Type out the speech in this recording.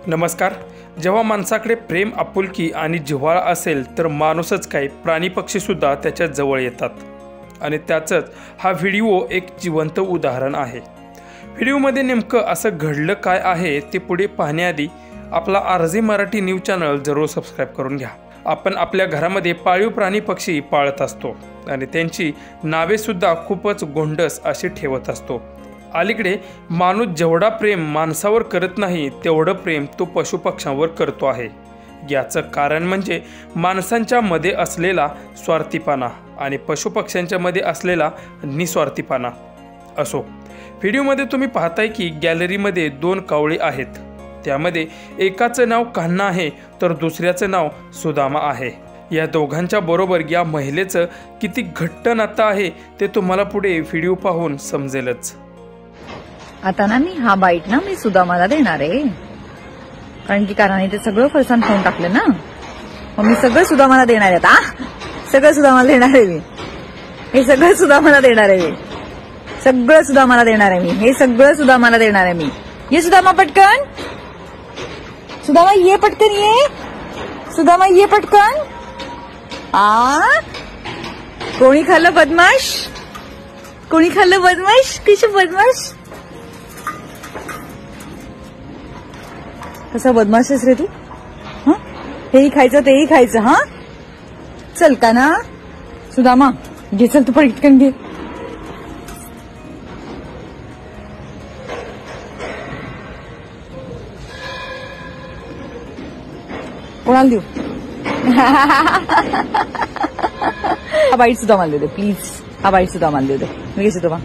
नमस्कार. जेव्हा माणसाकडे प्रेम, आपुलकी आणि जिव्हाळा असेल तर माणूसच काय प्राणी पक्षीसुद्धा त्याच्या जवळ येतात. आणि त्याचंच हा व्हिडिओ एक जिवंत उदाहरण आहे. व्हिडिओमध्ये नेमकं असं घडलं काय आहे ते पुढे पाहण्याआधी आपला RJ मराठी न्यूज चॅनल जरूर सबस्क्राईब करून घ्या. आपण आपल्या घरामध्ये पाळीव प्राणी पक्षी पाळत असतो आणि त्यांची नावेसुद्धा खूपच गोंडस अशी ठेवत असतो. अलीकडे माणूस जेवढा प्रेम माणसावर करत नाही तेवढं प्रेम तो पशुपक्ष्यांवर करतो आहे. याचं कारण म्हणजे माणसांच्या मध्ये असलेला स्वार्थीपणा आणि पशुपक्ष्यांच्या मध्ये असलेला निस्वार्थीपणा. असो, व्हिडिओमध्ये तुम्ही पाहताय की गॅलरीमध्ये 2 कावळे आहेत. त्यामध्ये एकाचं नाव कान्हा आहे तर दुसऱ्याचं नाव सुदामा आहे. या दोघांच्या बरोबर या महिलेचं किती घट्ट नातं आहे ते तुम्हाला पुढे व्हिडिओ पाहून समजेलच. आता ना मी हा बाईट ना मी सुदामाला देणार आहे, कारण की काराने ते सगळं फरसाण खाऊन टाकलं ना. मग मी सगळं सुदामाला देणार आहे. आता सगळं सुदामाला देणार आहे मी. हे सगळं सुदामाला देणार आहे. सगळं सुदामाला देणार आहे मी. हे सगळं सुदामाला देणार आहे मी. ये सुदामा पटकन. सुदामा ये पटकन. ये सुदामा ये पटकन. कोणी खाल्लं बदमाश? कोणी खाल्लं बदमाश? किती बदमाश. कसा बदमाश आहेस रे तू. हेही खायचं तेही खायचं. हा चल का ना सुदामा घे. चल तू पटकन घे. कोणाला देऊ? हा बाईट सुद्धा मला देऊ दे प्लीज. हा बाईट सुद्धा मला देऊ दे. मी घे सुद्धा.